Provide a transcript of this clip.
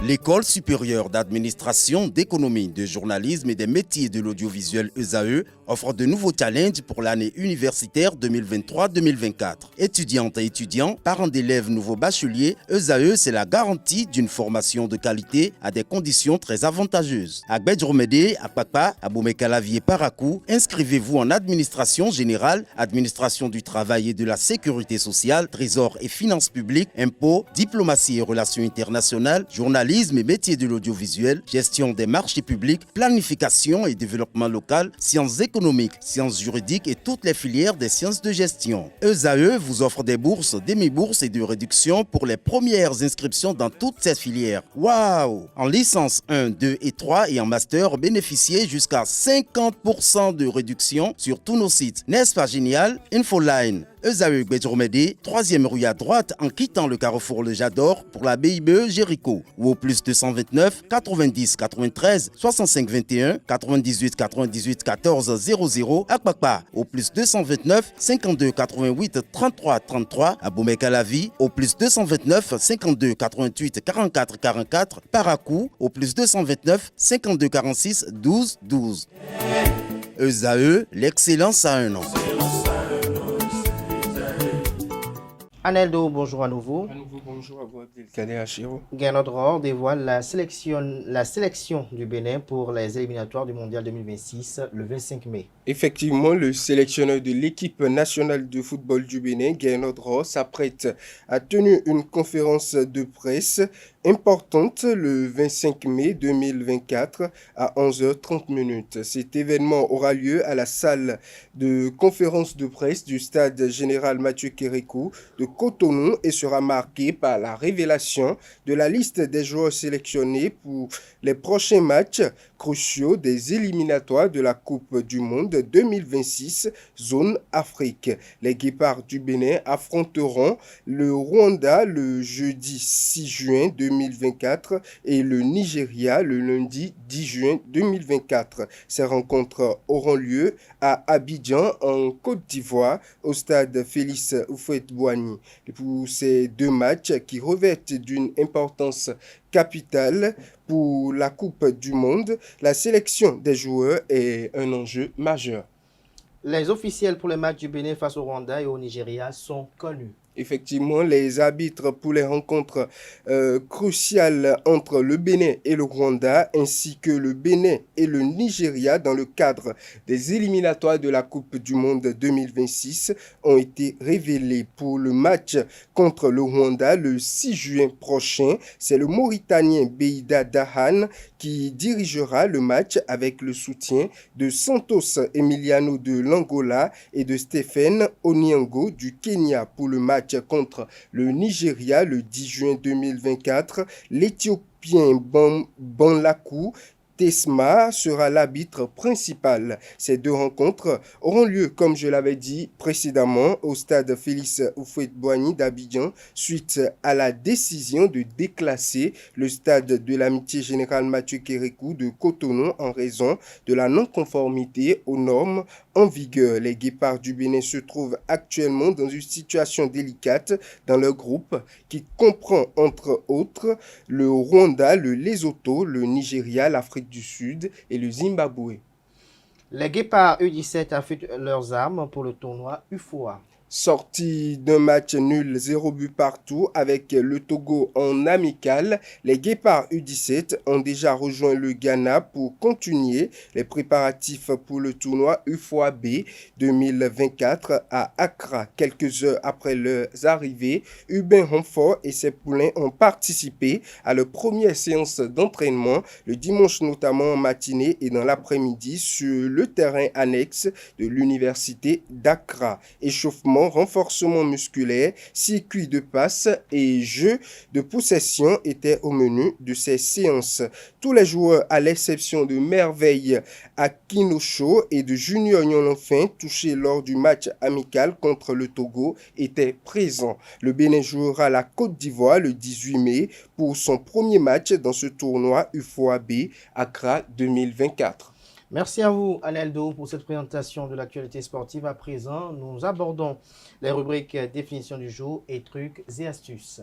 L'École supérieure d'administration, d'économie, de journalisme et des métiers de l'audiovisuel ESAE offre de nouveaux challenges pour l'année universitaire 2023-2024. Étudiantes et étudiants, parents d'élèves nouveaux bacheliers, ESAE, c'est la garantie d'une formation de qualité à des conditions très avantageuses. À Gbedjromede, à Papa, à Boumekalavi et Parakou, inscrivez-vous en administration générale, administration du travail et de la sécurité sociale, trésor et finances publiques, impôts, diplomatie et relations internationales, journalisme et métiers de l'audiovisuel, gestion des marchés publics, planification et développement local, sciences économiques, sciences juridiques et toutes les filières des sciences de gestion. ESAE vous offre des bourses, demi-bourses et de réductions pour les premières inscriptions dans toutes ces filières. Waouh! En licence 1, 2 et 3 et en master, bénéficiez jusqu'à 50% de réduction sur tous nos sites. N'est-ce pas génial? Infoline. ESAE Gbedjromede, 3e rue à droite en quittant le carrefour Le Jador pour la BIBE Jéricho ou au plus 229 90 93 65 21 98 98 14 00 à Kpakpa au plus 229 52 88 33 33 à Boumekalavi au plus 229 52 88 44 44 Parakou au plus 229 52 46 12 12. ESAE, l'excellence à un an. Aneldo, bonjour à nouveau. À nouveau, bonjour à vous, Abdelkader Achiro. Guernodror dévoile la sélection du Bénin pour les éliminatoires du Mondial 2026 le 25 mai. Effectivement, le sélectionneur de l'équipe nationale de football du Bénin, Guernodror, s'apprête à tenir une conférence de presse importante le 25 mai 2024 à 11h30. Cet événement aura lieu à la salle de conférence de presse du stade général Mathieu Kérékou de Cotonou et sera marqué par la révélation de la liste des joueurs sélectionnés pour les prochains matchs cruciaux des éliminatoires de la Coupe du Monde 2026 Zone Afrique. Les Guépards du Bénin affronteront le Rwanda le jeudi 6 juin 2024 et le Nigeria le lundi 10 juin 2024. Ces rencontres auront lieu à Abidjan en Côte d'Ivoire au stade Félix Houphouët-Boigny. Pour ces deux matchs qui revêtent d'une importance capitale pour la Coupe du Monde, la sélection des joueurs est un enjeu majeur. Les officiels pour les matchs du Bénin face au Rwanda et au Nigeria sont connus. Effectivement, les arbitres pour les rencontres cruciales entre le Bénin et le Rwanda, ainsi que le Bénin et le Nigeria dans le cadre des éliminatoires de la Coupe du Monde 2026 ont été révélés. Pour le match contre le Rwanda le 6 juin prochain, c'est le Mauritanien Beida Dahan qui dirigera le match avec le soutien de Santos Emiliano de l'Angola et de Stephen Onyango du Kenya. Pour le match contre le Nigeria le 10 juin 2024, l'Éthiopien Banlakou Tesma sera l'arbitre principal. Ces deux rencontres auront lieu, comme je l'avais dit précédemment, au stade Félix Houphouët-Boigny d'Abidjan, suite à la décision de déclasser le stade de l'Amitié Générale Mathieu Kérékou de Cotonou en raison de la non-conformité aux normes en vigueur. Les Guépards du Bénin se trouvent actuellement dans une situation délicate dans leur groupe qui comprend entre autres le Rwanda, le Lesotho, le Nigeria, l'Afrique du Sud et le Zimbabwe. Les Guépards U17 affûtent leurs armes pour le tournoi UFOA. Sorti d'un match nul 0 but partout avec le Togo en amical, les Guépards U17 ont déjà rejoint le Ghana pour continuer les préparatifs pour le tournoi UFOA B 2024 à Accra. Quelques heures après leur arrivée, Hubin Renfort et ses poulains ont participé à leur première séance d'entraînement le dimanche, notamment en matinée et dans l'après-midi sur le terrain annexe de l'université d'Accra. Échauffement, renforcement musculaire, circuit de passe et jeu de possession étaient au menu de ces séances. Tous les joueurs, à l'exception de Merveille Akinosho et de Junior Nyonfin, touchés lors du match amical contre le Togo, étaient présents. Le Bénin jouera la Côte d'Ivoire le 18 mai pour son premier match dans ce tournoi UFOA B Accra 2024. Merci à vous, Aneldo, pour cette présentation de l'actualité sportive. À présent, nous abordons les rubriques définition du jour et trucs et astuces.